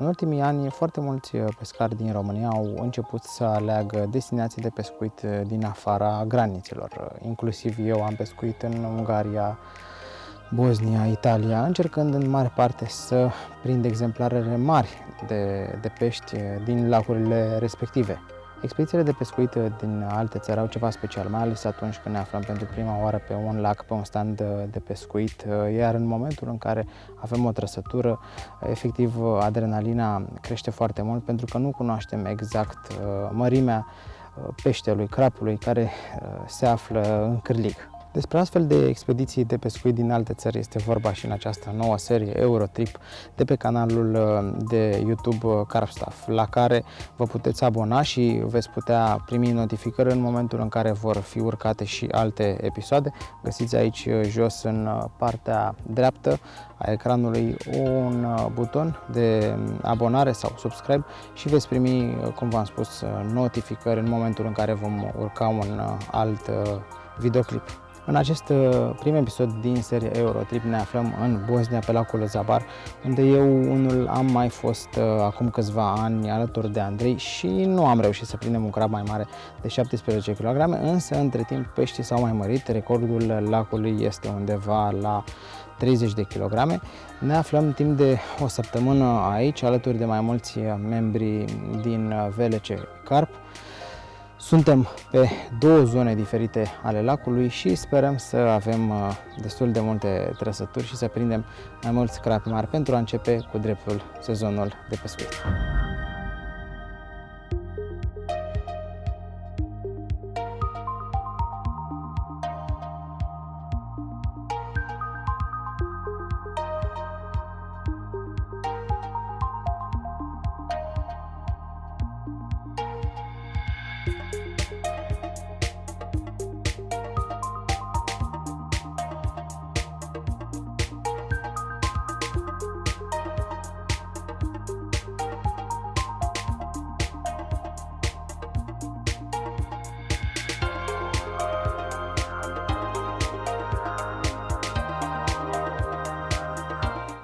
În ultimii ani, foarte mulți pescari din România au început să aleagă destinații de pescuit din afara granițelor. Inclusiv eu am pescuit în Ungaria, Bosnia, Italia, încercând în mare parte să prind exemplarele mari de pești din lacurile respective. Expedițiile de pescuit din alte țări au ceva special, mai ales atunci când ne aflăm pentru prima oară pe un lac, pe un stand de pescuit, iar în momentul în care avem o trăsătură, efectiv adrenalina crește foarte mult pentru că nu cunoaștem exact mărimea peștelui, crapului care se află în cârlig. Despre astfel de expediții de pescuit din alte țări este vorba și în această nouă serie Eurotrip de pe canalul de YouTube Carpstaff, la care vă puteți abona și veți putea primi notificări în momentul în care vor fi urcate și alte episoade. Găsiți aici jos în partea dreaptă a ecranului un buton de abonare sau subscribe și veți primi, cum v-am spus, notificări în momentul în care vom urca un alt videoclip. În acest prim episod din seria Eurotrip ne aflăm în Bosnia, pe lacul Zabar, unde eu unul am mai fost acum câțiva ani alături de Andrei și nu am reușit să prindem un crab mai mare de 17 kg, însă între timp peștii s-au mai mărit, recordul lacului este undeva la 30 de kg. Ne aflăm timp de o săptămână aici, alături de mai mulți membri din VLC Carp. Suntem pe două zone diferite ale lacului și sperăm să avem destul de multe trăsături și să prindem mai mulți crapi mari pentru a începe cu dreptul sezonul de pescuit.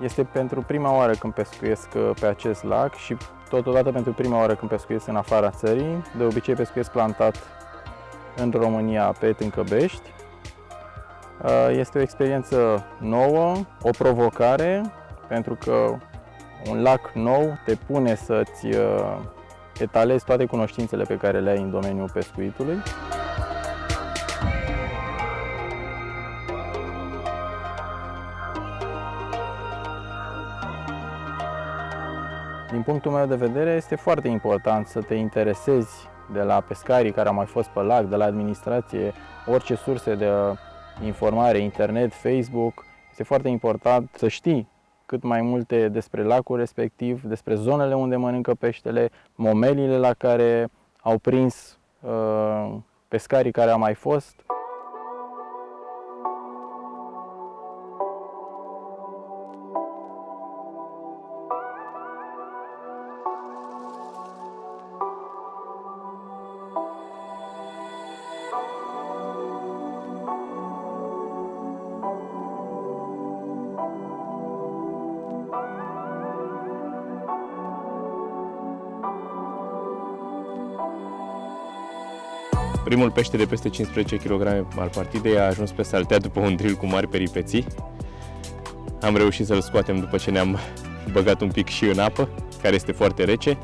Este pentru prima oară când pescuiesc pe acest lac și totodată pentru prima oară când pescuiesc în afara țării. De obicei pescuiesc plantat în România pe Tâncăbești. Este o experiență nouă, o provocare, pentru că un lac nou te pune să-ți etalezi toate cunoștințele pe care le ai în domeniul pescuitului. Din punctul meu de vedere, este foarte important să te interesezi de la pescarii care au mai fost pe lac, de la administrație, orice surse de informare, internet, Facebook. Este foarte important să știi cât mai multe despre lacul respectiv, despre zonele unde mănâncă peștele, momelile la care au prins pescarii care au mai fost. Primul pește de peste 15 kg al partidei a ajuns pe saltea după un drill cu mari peripeții. Am reușit să-l scoatem după ce ne-am băgat un pic și în apă, care este foarte rece.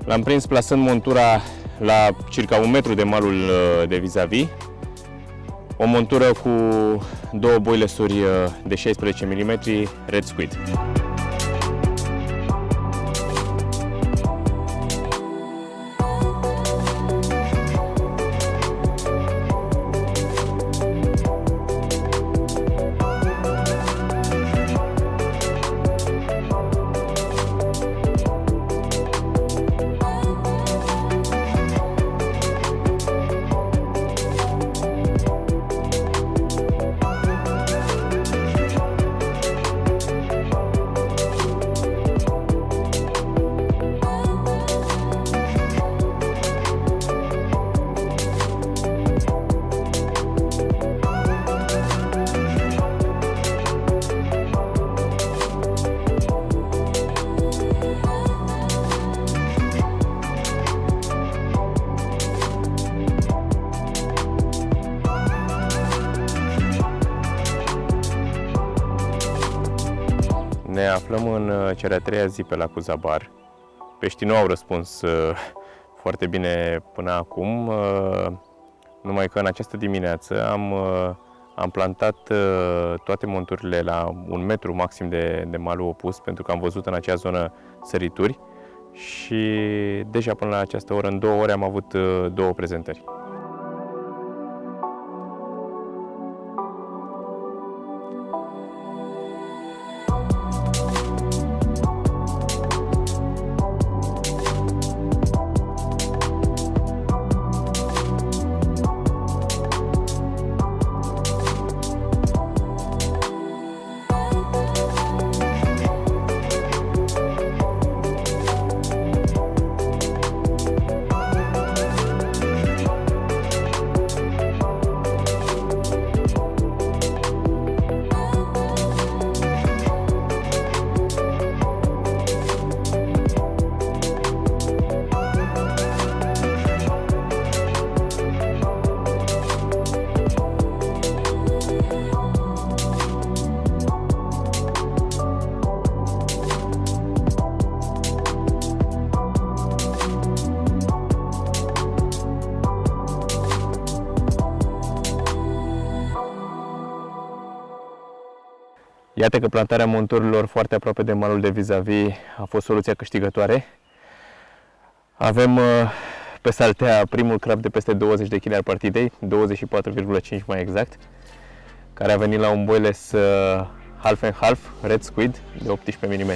L-am prins plasând montura la circa 1 metru de malul de vis-a-vis. O montură cu două boilesuri de 16 mm Red Squid. aflăm în cea de-a treia zi pe lacul Zabar. Peștii nu au răspuns foarte bine până acum, numai că în această dimineață am plantat toate monturile la 1 metru maxim de malul opus, pentru că am văzut în acea zonă sărituri și deja până la această oră, în 2 ore, am avut 2 prezentări. Iată că plantarea monturilor foarte aproape de malul de vis-a-vis a fost soluția câștigătoare. Avem pe saltea primul crab de peste 20 de kg al partidei, 24,5 mai exact, care a venit la un boiles half and half, red squid, de 18 mm.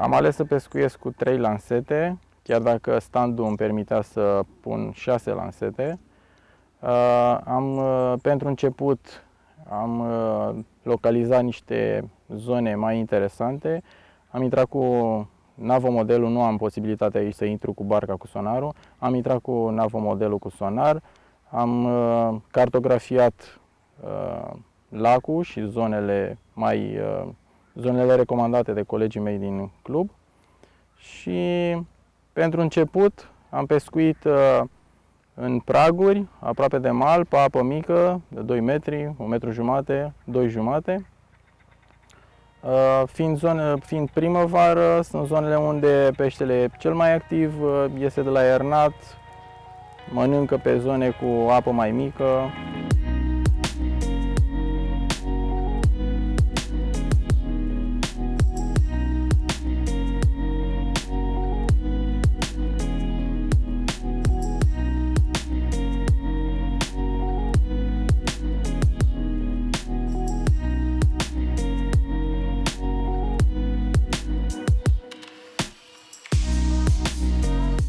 Am ales să pescuiesc cu 3 lansete, chiar dacă standul îmi permitea să pun 6 lansete. Pentru început am localizat niște zone mai interesante. Am intrat cu navomodelul, nu am posibilitatea aici să intru cu barca cu sonarul. Am intrat cu navomodelul cu sonar, am cartografiat lacul și zonele recomandate de colegii mei din club și pentru început am pescuit în praguri, aproape de mal, pe apă mică, de 2 metri, 1 metru jumate, 2 jumate. Fiind primăvară, sunt zonele unde peștele e cel mai activ, iese de la iernat, mănâncă pe zone cu apă mai mică.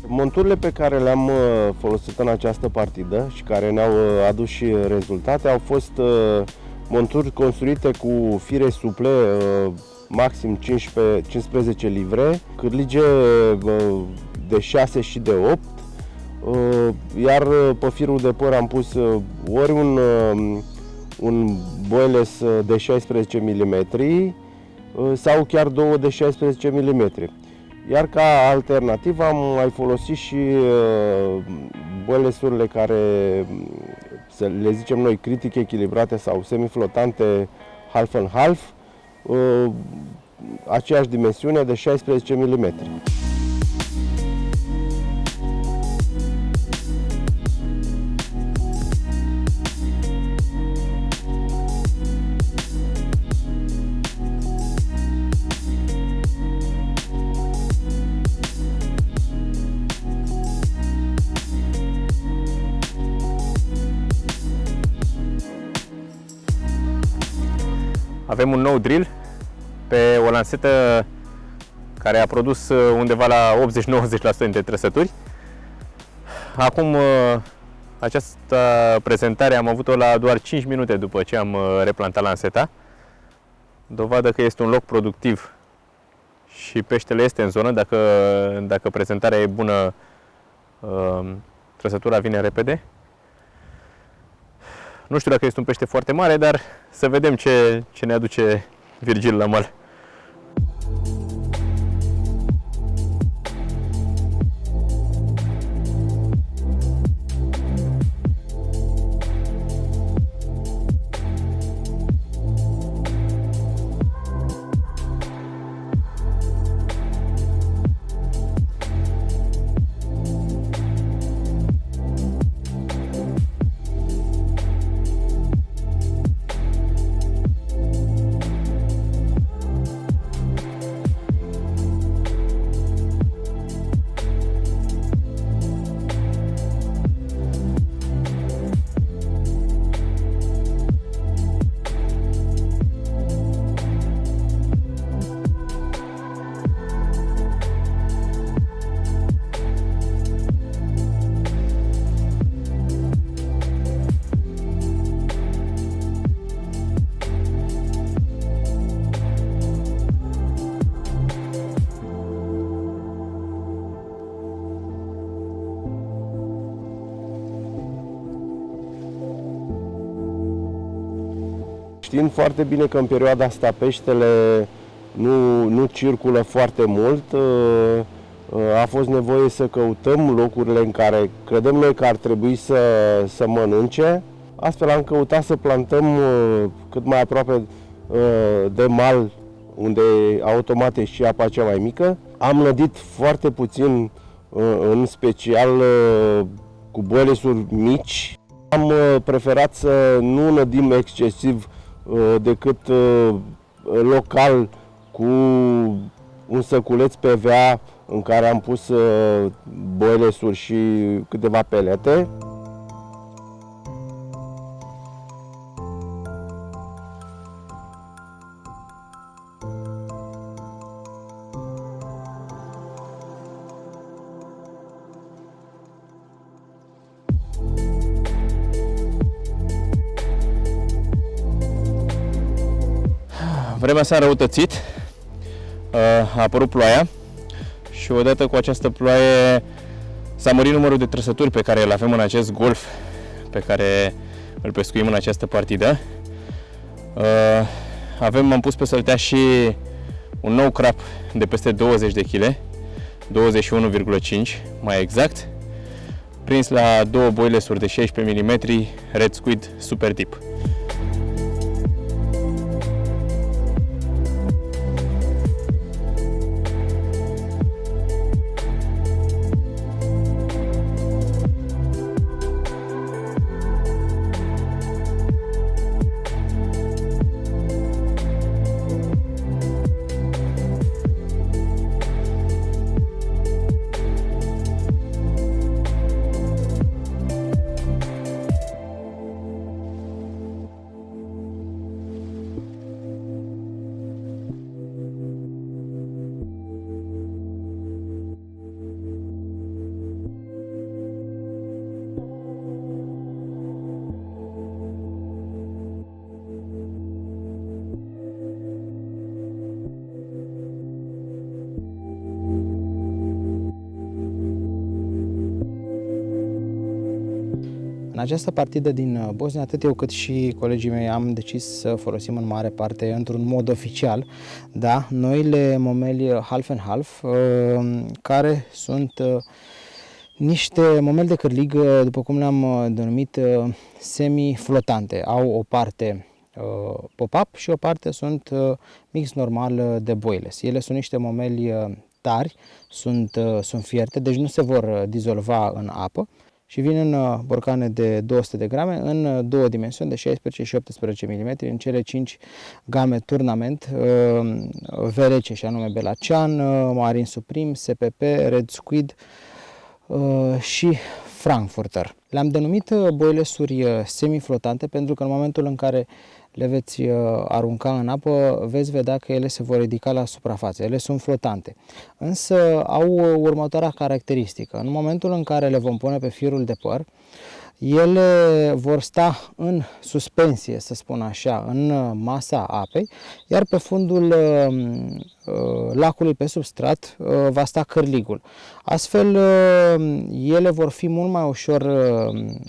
Monturile pe care le-am folosit în această partidă și care ne-au adus și rezultate au fost monturi construite cu fire suple, maxim 15 livre, cârlige de 6 și de 8, iar pe firul de păr am pus ori un boiles de 16 mm sau chiar 2 de 16 mm. Iar ca alternativă am mai folosit și boilesurile care, să le zicem noi, critic echilibrate sau semiflotante half and half, aceeași dimensiune de 16 mm. Avem un nou drill pe o lansetă care a produs undeva la 80-90% dintre trăsături. Acum această prezentare am avut-o la doar 5 minute după ce am replantat lanseta. Dovadă că este un loc productiv și peștele este în zonă. Dacă prezentarea e bună, trăsătura vine repede. Nu știu dacă este un pește foarte mare, dar să vedem ce ne aduce Virgil la mal. Știind foarte bine că în perioada asta peștele nu circulă foarte mult, a fost nevoie să căutăm locurile în care credem noi că ar trebui să mănânce. Astfel am căutat să plantăm cât mai aproape de mal, unde automat e și apa cea mai mică. Am nădit foarte puțin, în special cu boilesuri mici. Am preferat să nu nădim excesiv, decât local, cu un săculeț PVA în care am pus boilesuri și câteva pelete. Vremea s-a înrăutățit, a apărut ploaia și odată cu această ploaie s-a mărit numărul de trăsături pe care îl avem în acest golf pe care îl pescuim în această partidă. Am pus pe săltea și un nou crap de peste 20 de kg, 21,5 mai exact, prins la două boilesuri de 16 mm Red Squid Super Deep. În această partidă din Bosnia, atât eu cât și colegii mei am decis să folosim în mare parte, într-un mod oficial, da, noile momeli half and half, care sunt niște momeli de cârlig, după cum le-am denumit, semi-flotante. Au o parte pop-up și o parte sunt mix normal de boiles. Ele sunt niște momeli tari, sunt fierte, deci nu se vor dizolva în apă și vin în borcane de 200 de grame în două dimensiuni de 16 și 18 mm în cele 5 game turnament VRC, și anume Belacean, Marine Supreme, SPP, Red Squid și Frankfurter. Le-am denumit boilesuri semiflotante pentru că în momentul în care le veți arunca în apă, veți vedea că ele se vor ridica la suprafață. Ele sunt flotante, însă au următoarea caracteristică. În momentul în care le vom pune pe firul de păr, ele vor sta în suspensie, să spun așa, în masa apei, iar pe fundul lacului, pe substrat, va sta cârligul. Astfel, ele vor fi mult mai ușor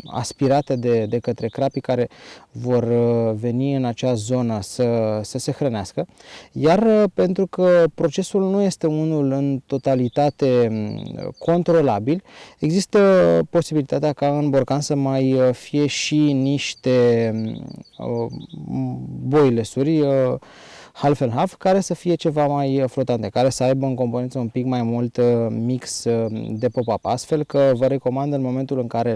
aspirate de către crapii care vor veni în acea zonă să se hrănească, iar pentru că procesul nu este unul în totalitate controlabil, există posibilitatea ca în borcan să mai fie și niște boilesuri half and half, care să fie ceva mai flotante, care să aibă în componență un pic mai mult mix de pop-up, astfel că vă recomand în momentul în care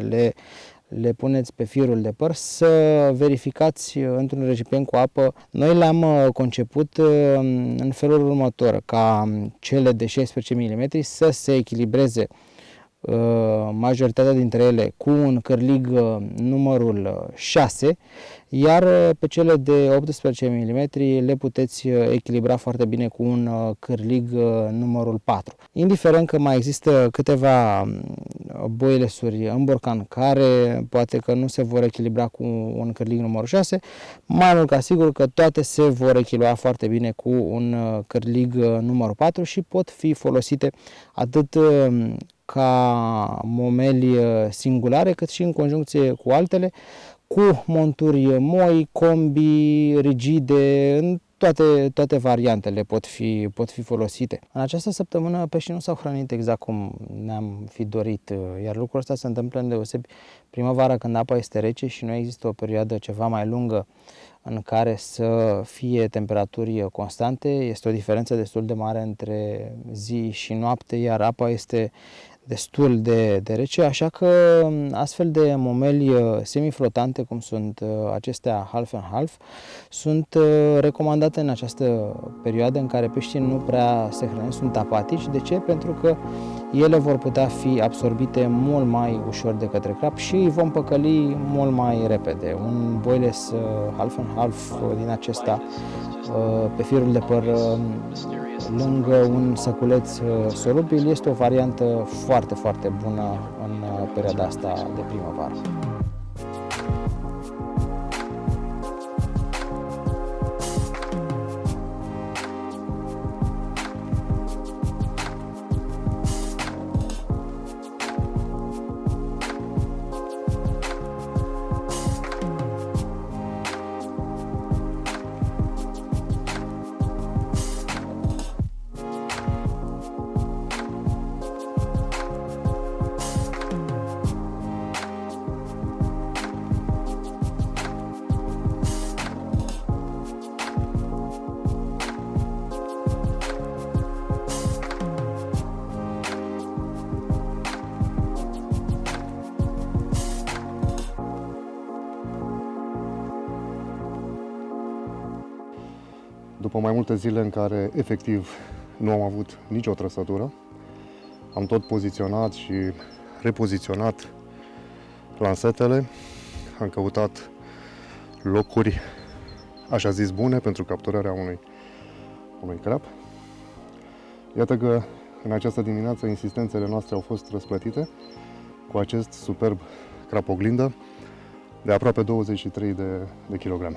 le puneți pe firul de păr să verificați într-un recipient cu apă. Noi le-am conceput în felul următor, ca cele de 16 mm să se echilibreze majoritatea dintre ele cu un cârlig numărul 6, iar pe cele de 18 mm le puteți echilibra foarte bine cu un cârlig numărul 4. Indiferent că mai există câteva boilesuri în borcan care poate că nu se vor echilibra cu un cârlig numărul 6, mai mult ca sigur că toate se vor echilibra foarte bine cu un cârlig numărul 4 și pot fi folosite atât ca momeli singulare, cât și în conjuncție cu altele, cu monturi moi, combi, rigide, în toate variantele pot fi folosite. În această săptămână peștii nu s-au hrănit exact cum ne-am fi dorit, iar lucrul ăsta se întâmplă îndeosebi primăvara, când apa este rece și nu există o perioadă ceva mai lungă în care să fie temperaturi constante. Este o diferență destul de mare între zi și noapte, iar apa este destul de rece, așa că astfel de momeli semiflotante, cum sunt acestea half and half, sunt recomandate în această perioadă în care peștii nu prea se hrănesc, sunt apatici. De ce? Pentru că ele vor putea fi absorbite mult mai ușor de către crap și îi vom păcăli mult mai repede. Un boiles half and half din acesta pe firul de păr lângă un săculeț solubil este o variantă foarte, foarte bună în perioada asta de primăvară. După mai multe zile în care efectiv nu am avut nicio trăsătură, am tot poziționat și repoziționat lansetele, am căutat locuri, așa zis, bune pentru capturarea unui crap. Iată că în această dimineață insistențele noastre au fost răsplătite cu acest superb crap oglindă de aproape 23 de kilograme.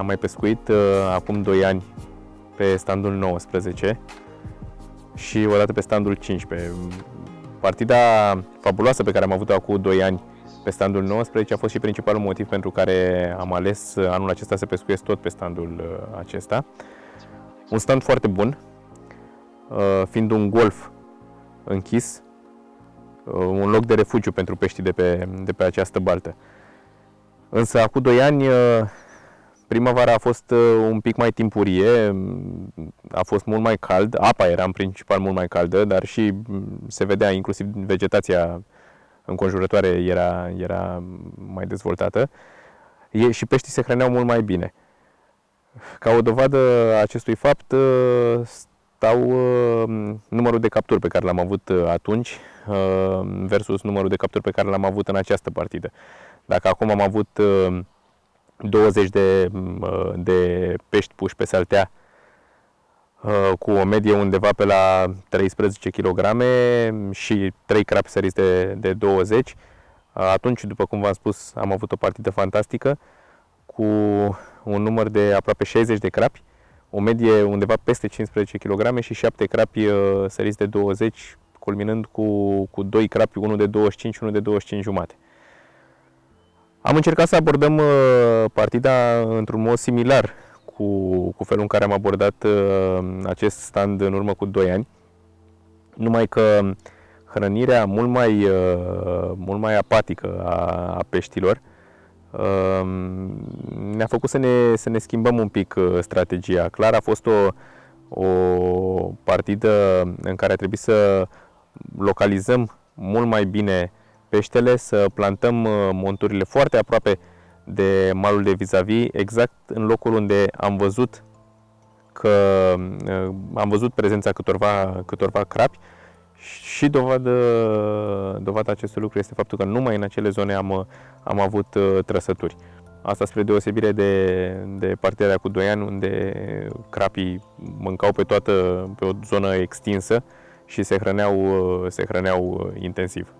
mai pescuit acum 2 ani pe standul 19 și odată pe standul 15. Partida fabuloasă pe care am avut-o acum 2 ani pe standul 19 a fost și principalul motiv pentru care am ales anul acesta să pescuiesc tot pe standul acesta. Un stand foarte bun, fiind un golf închis, un loc de refugiu pentru peștii de pe această baltă. Însă acum 2 ani primăvara a fost un pic mai timpurie, a fost mult mai cald, apa era în principal mult mai caldă, dar și se vedea inclusiv vegetația înconjurătoare era mai dezvoltată și peștii se hrăneau mult mai bine. Ca o dovadă a acestui fapt stau numărul de capturi pe care l-am avut atunci versus numărul de capturi pe care l-am avut în această partidă. Dacă acum am avut 20 de pești puși pe saltea cu o medie undeva pe la 13 kg și 3 crapi săriți de 20, atunci, după cum v-am spus, am avut o partidă fantastică cu un număr de aproape 60 de crapi, o medie undeva peste 15 kg și 7 crapi săriți de 20, culminând cu 2 crapi, unul de 25 și unul de 25 jumate. Am încercat să abordăm partida într-un mod similar cu felul în care am abordat acest stand în urmă cu 2 ani, numai că hrănirea mult mai apatică a peștilor ne-a făcut să ne schimbăm un pic strategia. Clar a fost o partidă în care a trebuit să localizăm mult mai bine peștele, să plantăm monturile foarte aproape de malul de vis-a-vis, exact în locul unde am văzut prezența câtorva crapi și dovada acestui lucru este faptul că numai în acele zone am avut trăsături. Asta spre deosebire de partida cu 2 ani, unde crapii mâncau pe o zonă extinsă și se hrăneau intensiv.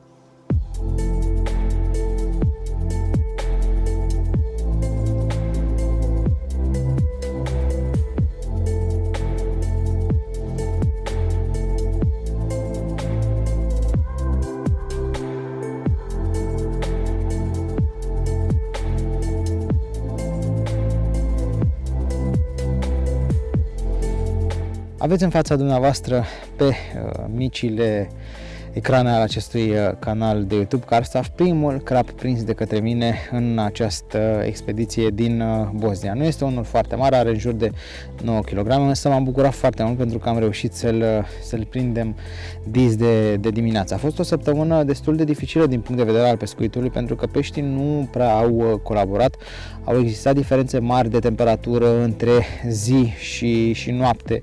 Aveți în fața dumneavoastră pe micile ecrane al acestui canal de YouTube Karstaff primul crap prins de către mine în această expediție din Bosnia. Nu este unul foarte mare, are în jur de 9 kg, însă m-am bucurat foarte mult pentru că am reușit să-l prindem dis de dimineață. A fost o săptămână destul de dificilă din punct de vedere al pescuitului, pentru că peștii nu prea au colaborat. Au existat diferențe mari de temperatură între zi și noapte,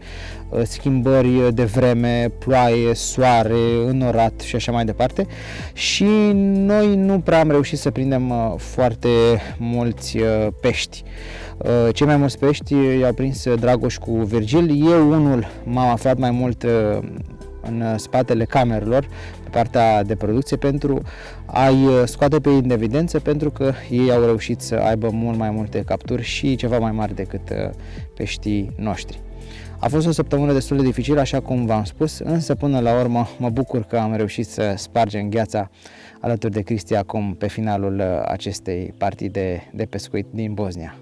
schimbări de vreme, ploaie, soare, înorat și așa mai departe, și noi nu prea am reușit să prindem foarte mulți pești. Cei mai mulți pești i-au prins Dragoș cu Virgil. Eu unul m-am aflat mai mult în spatele camerelor, pe partea de producție, pentru a-i scoate pe ei în evidență, pentru că ei au reușit să aibă mult mai multe capturi și ceva mai mari decât peștii noștri. A fost o săptămână destul de dificilă, așa cum v-am spus, însă până la urmă mă bucur că am reușit să spargem gheața alături de Cristi acum pe finalul acestei partide de pescuit din Bosnia.